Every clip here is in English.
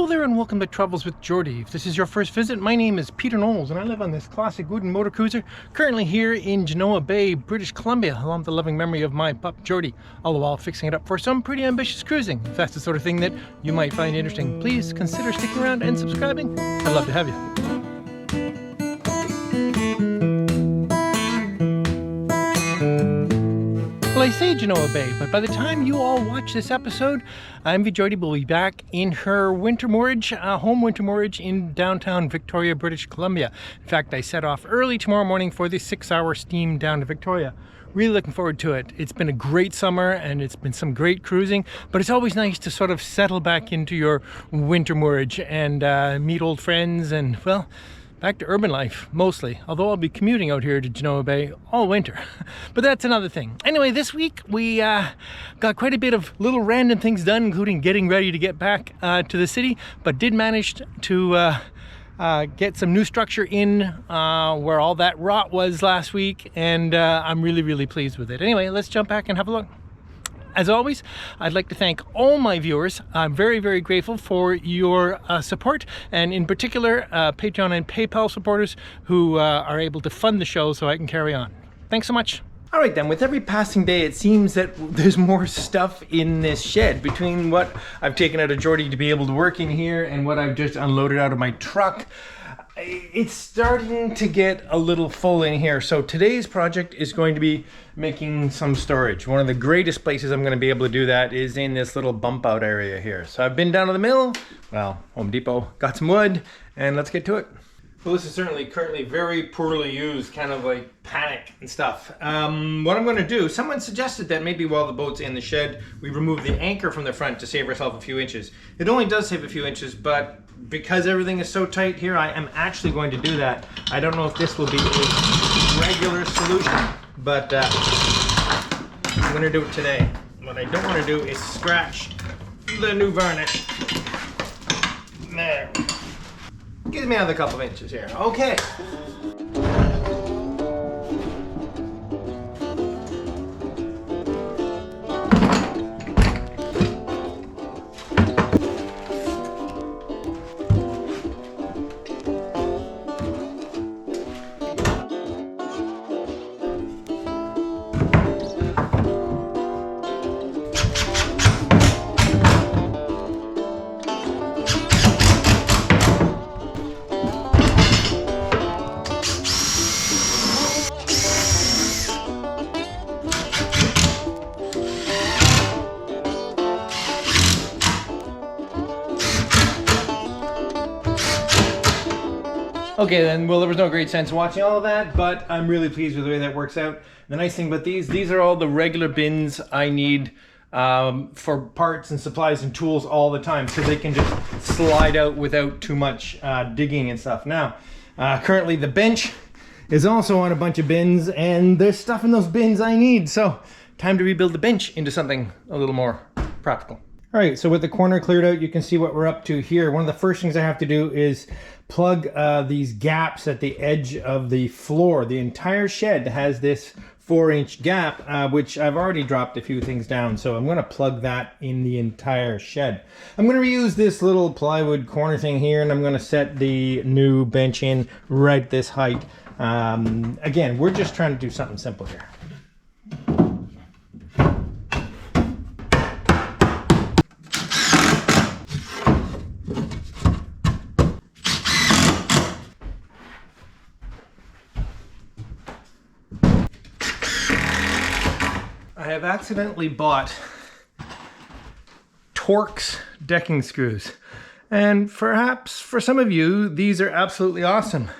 there and welcome to Travels with Geordie. If this is your first visit, my name is Peter Knowles and I live on this classic wooden motor cruiser currently here in Genoa Bay, British Columbia, along with the loving memory of my pup Geordie, all the while fixing it up for some pretty ambitious cruising. If that's the sort of thing that you might find interesting, please consider sticking around and subscribing. I'd love to have you. Well, I say Genoa Bay, but by the time you all watch this episode, MV Geordie will be back in her winter moorage, home winter moorage in downtown Victoria, British Columbia. In fact, I set off early tomorrow morning for the 6-hour steam down to Victoria. Really looking forward to it. It's been a great summer and it's been some great cruising, but it's always nice to sort of settle back into your winter moorage and meet old friends and, well, back to urban life, mostly, although I'll be commuting out here to Genoa Bay all winter. But that's another thing. Anyway, this week we got quite a bit of little random things done, including getting ready to get back to the city, but did manage to get some new structure in where all that rot was last week, and I'm really pleased with it. Anyway, let's jump back and have a look. As always, I'd like to thank all my viewers. I'm very grateful for your support, and in particular, Patreon and PayPal supporters who are able to fund the show so I can carry on. Thanks so much. All right then, with every passing day, it seems that there's more stuff in this shed. Between what I've taken out of Geordie to be able to work in here and what I've just unloaded out of my truck, it's starting to get a little full in here. So today's project is going to be making some storage. One of the greatest places I'm going to be able to do that is in this little bump out area here. So I've been down to the mill, well, Home Depot, got some wood, and let's get to it. Well, this is certainly currently very poorly used, kind of like panic and stuff. What I'm going to do, someone suggested that maybe while the boat's in the shed, we remove the anchor from the front to save ourselves a few inches. It only does save a few inches, but because everything is so tight here, I am actually going to do that. I don't know if this will be a regular solution, but I'm going to do it today. What I don't want to do is scratch the new varnish. There. Gives me another couple of inches here. Okay. Okay then, well, there was no great sense watching all of that, but I'm really pleased with the way that works out. The nice thing about these are all the regular bins I need for parts and supplies and tools all the time, so they can just slide out without too much digging and stuff. Now, currently the bench is also on a bunch of bins, and there's stuff in those bins I need, so time to rebuild the bench into something a little more practical. All right, so with the corner cleared out, you can see what we're up to here. One of the first things I have to do is plug these gaps at the edge of the floor. The entire shed has this 4-inch gap, which I've already dropped a few things down, so I'm going to plug that in the entire shed. I'm going to reuse this little plywood corner thing here, and I'm going to set the new bench in right this height. Again, we're just trying to do something simple here. I have accidentally bought Torx decking screws, and perhaps for some of you these are absolutely awesome,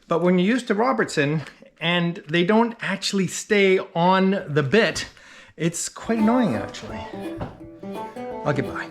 but when you're used to Robertson and they don't actually stay on the bit, it's quite annoying actually. I'll get by.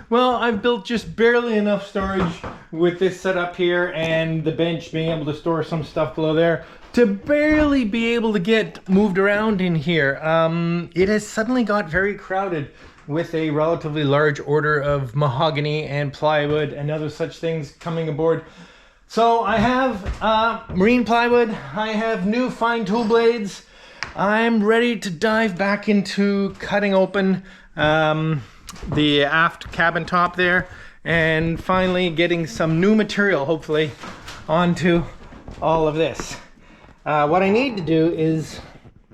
Well, I've built just barely enough storage with this setup here and the bench being able to store some stuff below there to barely be able to get moved around in here. It has suddenly got very crowded with a relatively large order of mahogany and plywood and other such things coming aboard. So I have marine plywood, I have new fine tool blades. I'm ready to dive back into cutting open the aft cabin top there and finally getting some new material, hopefully, onto all of this. What I need to do is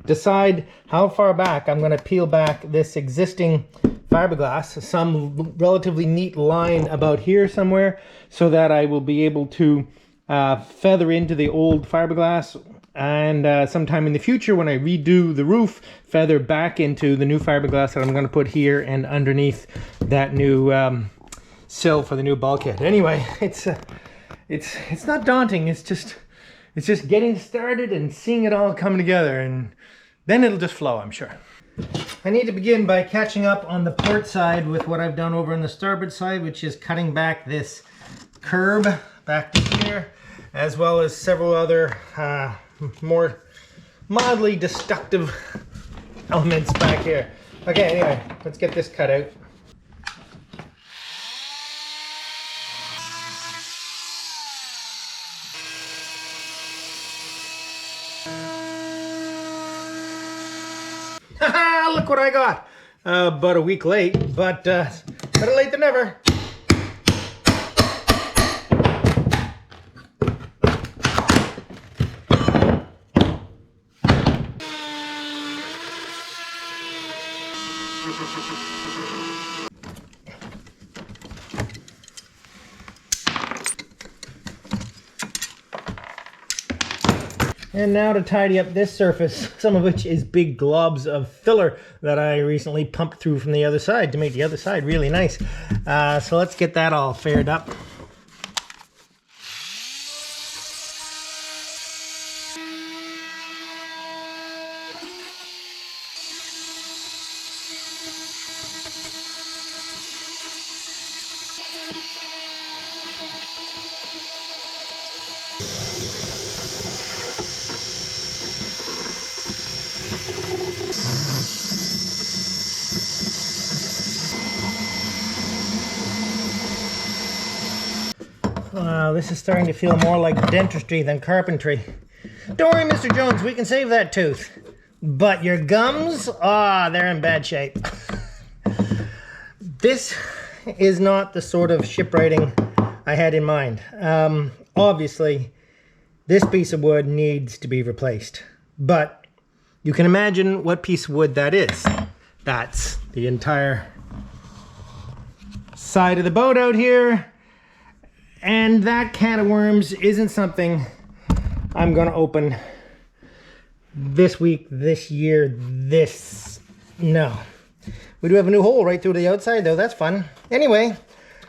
decide how far back I'm going to peel back this existing fiberglass, some relatively neat line about here somewhere, so that I will be able to feather into the old fiberglass, and sometime in the future when I redo the roof, feather back into the new fiberglass that I'm going to put here and underneath that new sill for the new bulkhead. Anyway, it's not daunting. It's just getting started and seeing it all come together, and then it'll just flow, I'm sure. I need to begin by catching up on the port side with what I've done over on the starboard side, which is cutting back this curb back to here, as well as several other more mildly destructive elements back here. Okay, anyway, let's get this cut out. Haha, look what I got! About a week late, but better late than never. And now to tidy up this surface, some of which is big globs of filler that I recently pumped through from the other side to make the other side really nice. So let's get that all faired up. Wow, this is starting to feel more like dentistry than carpentry. Don't worry, Mr. Jones, we can save that tooth. But your gums? They're in bad shape. This is not the sort of shipwriting I had in mind. Obviously, this piece of wood needs to be replaced. But you can imagine what piece of wood that is. That's the entire side of the boat out here. And that can of worms isn't something I'm going to open this week, this year, no. We do have a new hole right through the outside though, that's fun. Anyway,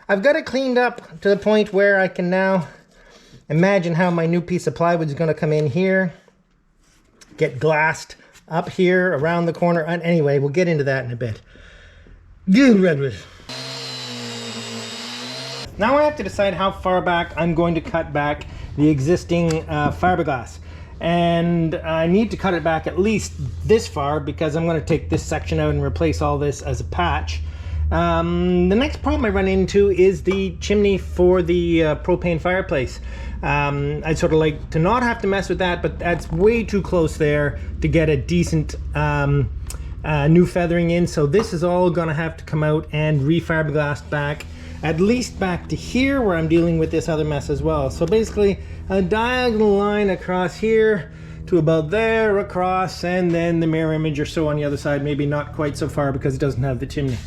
I've got it cleaned up to the point where I can now imagine how my new piece of plywood is going to come in here, get glassed up here, around the corner, and anyway, we'll get into that in a bit. Now I have to decide how far back I'm going to cut back the existing fiberglass. And I need to cut it back at least this far because I'm going to take this section out and replace all this as a patch. The next problem I run into is the chimney for the propane fireplace. I'd sort of like to not have to mess with that, but that's way too close there to get a decent new feathering in. So this is all going to have to come out and re-fiberglass back, at least back to here where I'm dealing with this other mess as well. So basically a diagonal line across here to about there, across, and then the mirror image or so on the other side, maybe not quite so far because it doesn't have the chimney.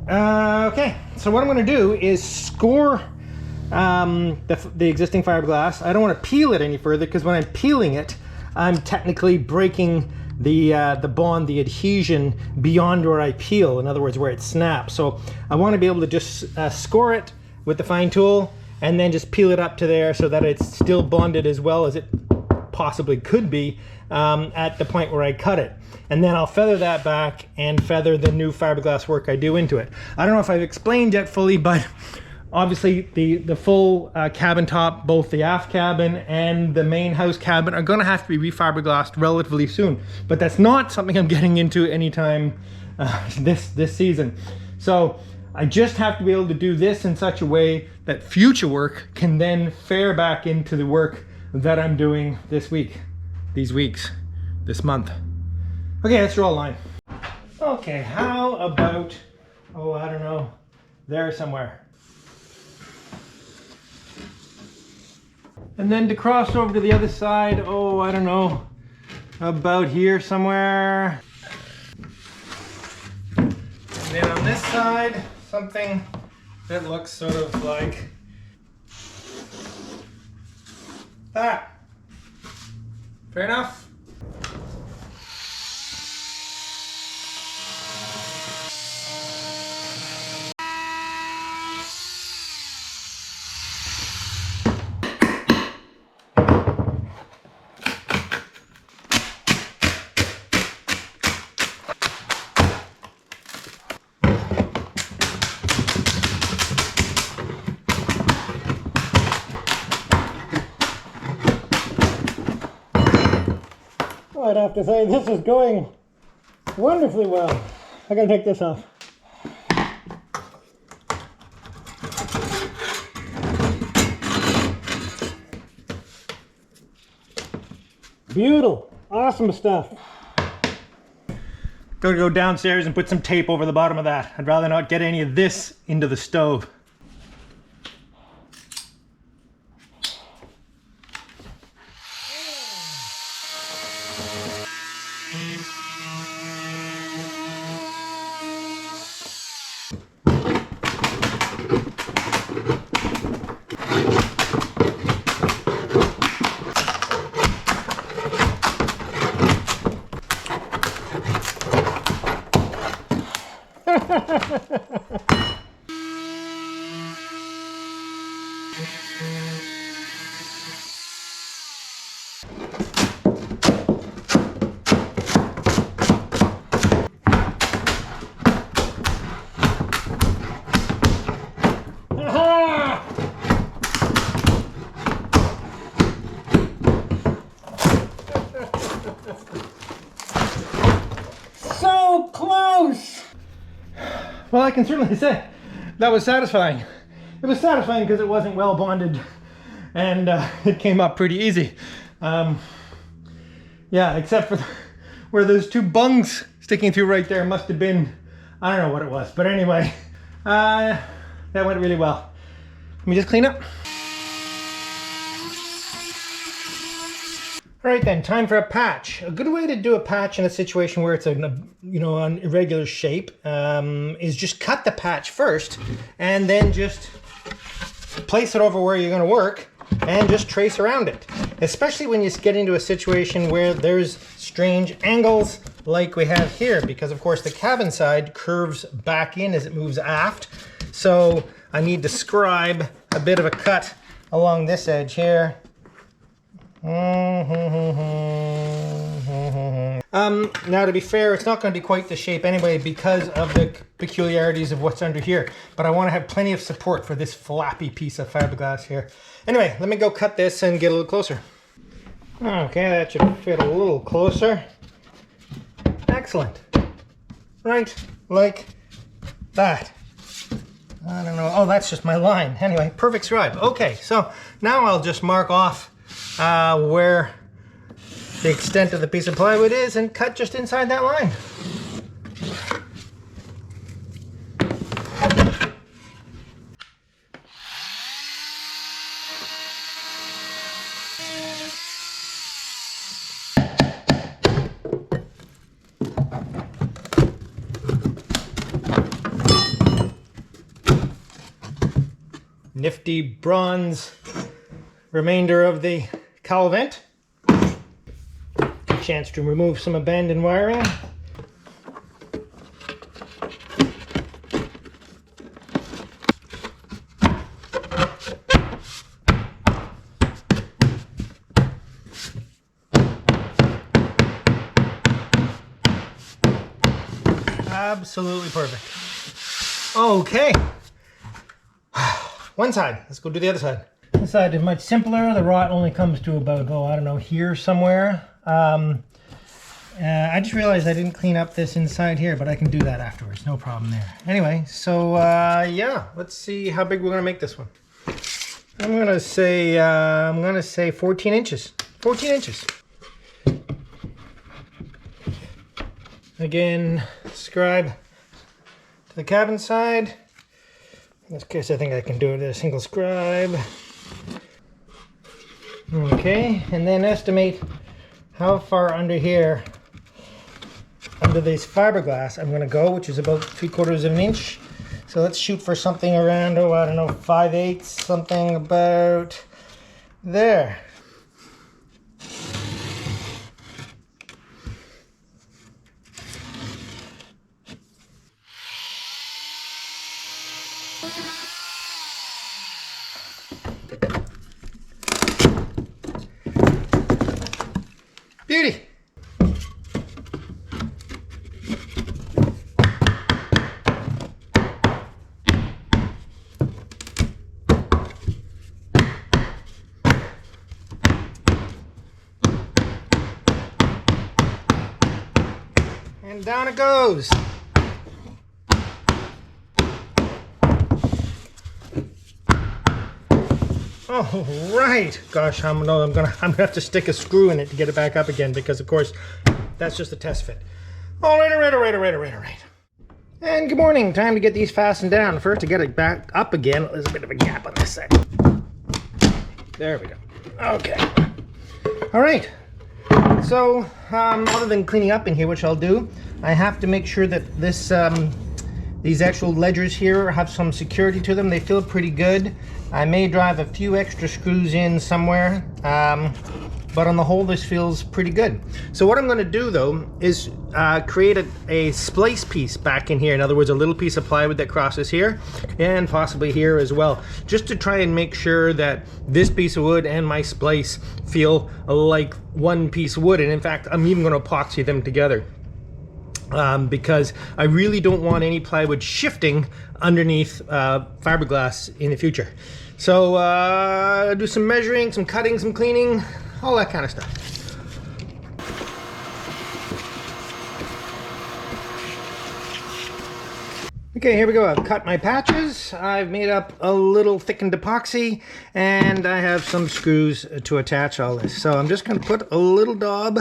Okay, so what I'm going to do is score the existing fiberglass. I don't want to peel it any further because when I'm peeling it, I'm technically breaking the bond, the adhesion beyond where I peel, in other words where it snaps. So I want to be able to just score it with the fine tool and then just peel it up to there so that it's still bonded as well as it possibly could be at the point where I cut it. And then I'll feather that back and feather the new fiberglass work I do into it. I don't know if I've explained yet fully, but obviously the full cabin top, both the aft cabin and the main house cabin, are going to have to be refiberglassed relatively soon. But that's not something I'm getting into anytime this season. So I just have to be able to do this in such a way that future work can then fare back into the work that I'm doing this week, these weeks, this month. Okay, let's draw a line. Okay, how about, oh, I don't know, there somewhere. And then to cross over to the other side, oh, I don't know, about here somewhere. And then on this side, something that looks sort of like that. Fair enough? I'd have to say this is going wonderfully well. I gotta take this off. Beautiful, awesome stuff. Gonna go downstairs and put some tape over the bottom of that. I'd rather not get any of this into the stove. So close! Well, I can certainly say that was satisfying. It was satisfying because it wasn't well bonded and it came up pretty easy. Yeah, except for where those two bungs sticking through right there must have been, I don't know what it was, but anyway, that went really well. Let me just clean up. All right then, time for a patch. A good way to do a patch in a situation where it's a, an irregular shape is just cut the patch first and then just place it over where you're going to work and just trace around it. Especially when you get into a situation where there's strange angles like we have here, because of course the cabin side curves back in as it moves aft. So I need to scribe a bit of a cut along this edge here. Now to be fair, it's not going to be quite the shape anyway because of the peculiarities of what's under here, but I want to have plenty of support for this flappy piece of fiberglass here. Anyway, let me go cut this and get a little closer. Okay, that should fit a little closer. Excellent. Right, like that. I don't know, oh, that's just my line. Anyway, perfect scribe. Okay, so now I'll just mark off where the extent of the piece of plywood is and cut just inside that line. Nifty bronze remainder of the cowl vent. Chance to remove some abandoned wiring. Absolutely perfect. Okay. One side. Let's go do the other side. This side is much simpler. The rot only comes to about, oh, I don't know, here somewhere. I just realized I didn't clean up this inside here, but I can do that afterwards. No problem there. Anyway, so yeah, let's see how big we're gonna make this one. I'm gonna say 14 inches. 14 inches. Again, scribe to the cabin side. In this case, I think I can do it with a single scribe. Okay, and then estimate how far under here, under this fiberglass, I'm going to go, which is about 3/4 of an inch. So let's shoot for something around, oh, I don't know, 5/8, something about there. Beauty. And down it goes. All right. Gosh, I'm gonna have to stick a screw in it to get it back up again, because of course that's just a test fit. All right. And good morning. Time to get these fastened down. First, to get it back up again, there's a bit of a gap on this side. There we go. Okay. All right. So, other than cleaning up in here, which I'll do, I have to make sure that this these actual ledgers here have some security to them. They feel pretty good. I may drive a few extra screws in somewhere, but on the whole, this feels pretty good. So what I'm going to do, though, is create a splice piece back in here. In other words, a little piece of plywood that crosses here, and possibly here as well, just to try and make sure that this piece of wood and my splice feel like one piece of wood. And in fact, I'm even going to epoxy them together. Because I really don't want any plywood shifting underneath fiberglass in the future. So do some measuring, some cutting, some cleaning, all that kind of stuff. Okay, here we go. I've cut my patches. I've made up a little thickened epoxy, and I have some screws to attach all this. So I'm just going to put a little daub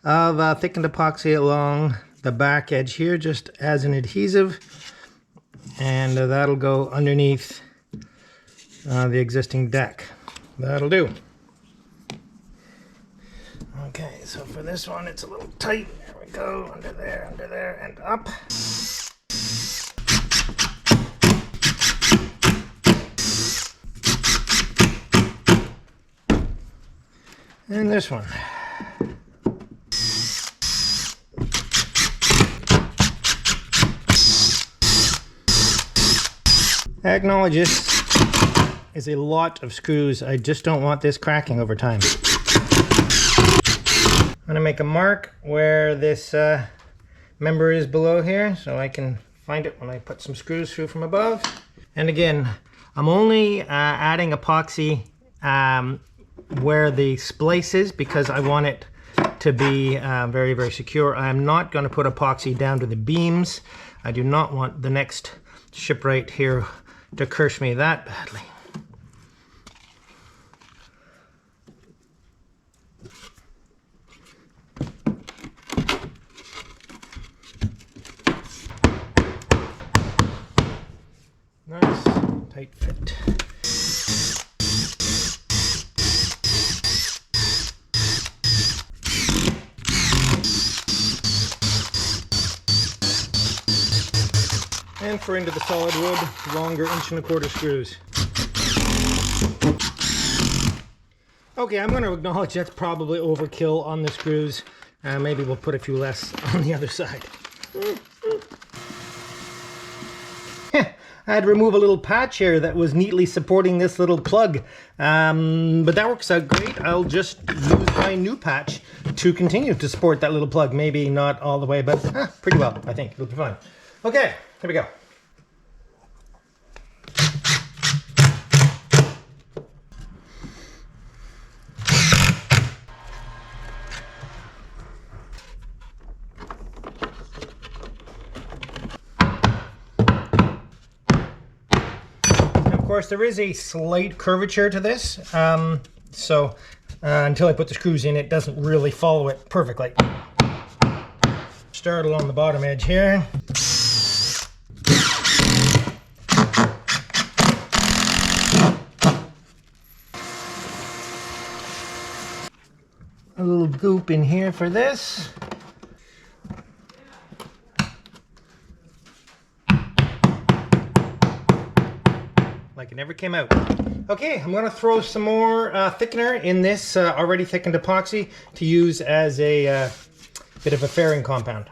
of thickened epoxy along the back edge here, just as an adhesive, and that'll go underneath the existing deck. That'll do. Okay, so for this one, it's a little tight. There we go, under there, and up. And this one. I acknowledge this is a lot of screws. I just don't want this cracking over time. I'm going to make a mark where this member is below here, so I can find it when I put some screws through from above. And again, I'm only adding epoxy where the splice is, because I want it to be very, very secure. I'm not going to put epoxy down to the beams. I do not want the next shipwright here to curse me that badly. Nice, tight fit. And for into the solid wood, longer 1.25" screws. Okay, I'm going to acknowledge that's probably overkill on the screws. Maybe we'll put a few less on the other side. I had to remove a little patch here that was neatly supporting this little plug. But that works out great. I'll just use my new patch to continue to support that little plug. Maybe not all the way, but pretty well, I think. It'll be fine. Okay, here we go. Of course, there is a slight curvature to this, so until I put the screws in, it doesn't really follow it perfectly. Start along the bottom edge here. A little goop in here for this. Like it never came out. Okay, I'm gonna throw some more thickener in this already thickened epoxy to use as a bit of a fairing compound.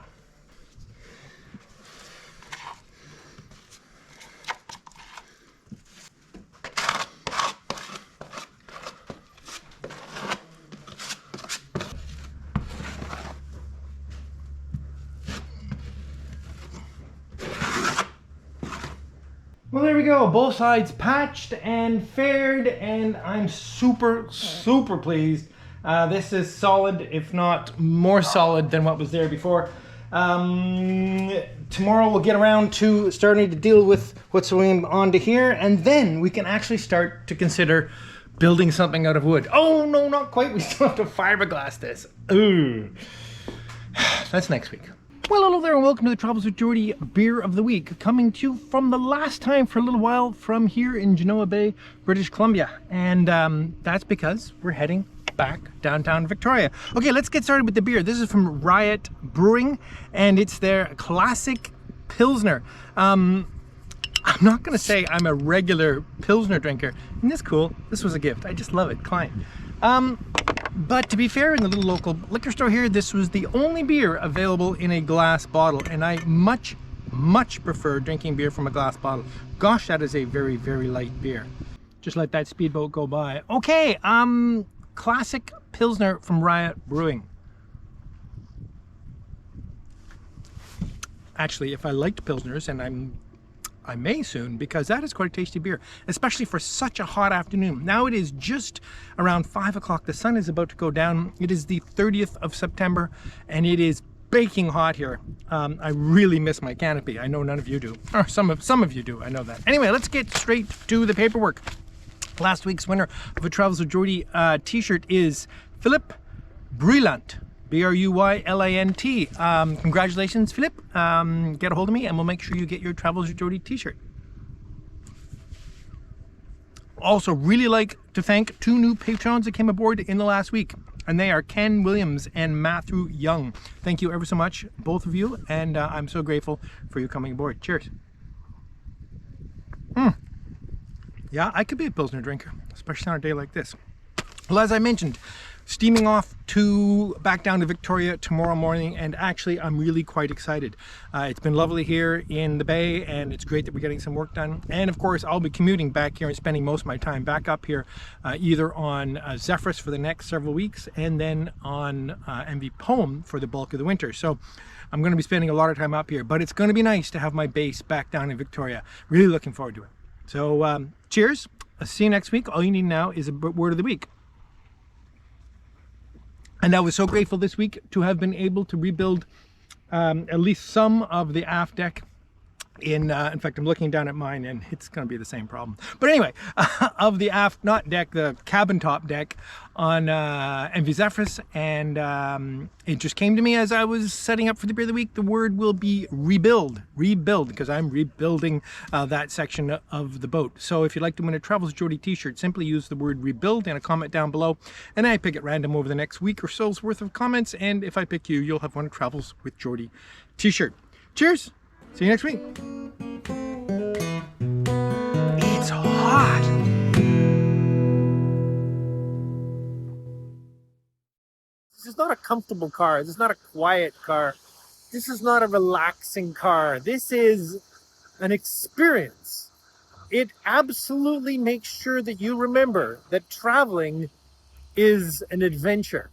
Well, there we go. Both sides patched and faired, and I'm super, super pleased. This is solid, if not more solid than what was there before. Tomorrow we'll get around to starting to deal with what's going on to here, and then we can actually start to consider building something out of wood. Oh, no, not quite. We still have to fiberglass this. Ooh. That's next week. Well, hello there and welcome to the Travels with Geordie Beer of the Week, coming to you from the last time for a little while from here in Genoa Bay, British Columbia. And that's because we're heading back downtown Victoria. Okay, let's get started with the beer. This is from Riot Brewing, and it's their classic Pilsner. I'm not going to say I'm a regular Pilsner drinker. Isn't this cool? This was a gift. I just love it. Klein. But to be fair, in the little local liquor store here, this was the only beer available in a glass bottle, and I much prefer drinking beer from a glass bottle. Gosh, that is a very, very light beer. Just let that speedboat go by. Okay, classic Pilsner from Riot Brewing. Actually, if I liked Pilsners, and I may soon, because that is quite a tasty beer, especially for such a hot afternoon. Now it is just around 5 o'clock. The sun is about to go down. It is the 30th of September, and it is baking hot here. I really miss my canopy. I know none of you do, or some of you do. I know that. Anyway, let's get straight to the paperwork. Last week's winner of a Travels with Geordie t-shirt is Philip Brylant. B-R-U-Y-L-A-N-T. Congratulations, Philip. Get a hold of me and we'll make sure you get your Travels with Geordie t-shirt. Also, really like to thank two new patrons that came aboard in the last week, and they are Ken Williams and Matthew Young. Thank you ever so much, both of you, and I'm so grateful for you coming aboard. Cheers. Yeah, I could be a Pilsner drinker, especially on a day like this. Well, as I mentioned, steaming off to back down to Victoria tomorrow morning, and actually I'm really quite excited. It's been lovely here in the Bay, and it's great that we're getting some work done. And of course, I'll be commuting back here and spending most of my time back up here, either on Zephyrus for the next several weeks, and then on MV Poem for the bulk of the winter. So I'm going to be spending a lot of time up here, but it's going to be nice to have my base back down in Victoria. Really looking forward to it. So cheers. I'll see you next week. All you need now is a word of the week. And I was so grateful this week to have been able to rebuild at least some of the aft deck. In fact, I'm looking down at mine and it's going to be the same problem. But anyway, of the aft, not deck, the cabin top deck on MV Zephyrus. And it just came to me as I was setting up for the beer of the week. The word will be rebuild, because I'm rebuilding that section of the boat. So if you'd like to win a Travels with Geordie t-shirt, simply use the word rebuild in a comment down below. And I pick at random over the next week or so's worth of comments. And if I pick you, you'll have one Travels with Geordie t-shirt. Cheers. See you next week. It's hot. This is not a comfortable car. This is not a quiet car. This is not a relaxing car. This is an experience. It absolutely makes sure that you remember that traveling is an adventure.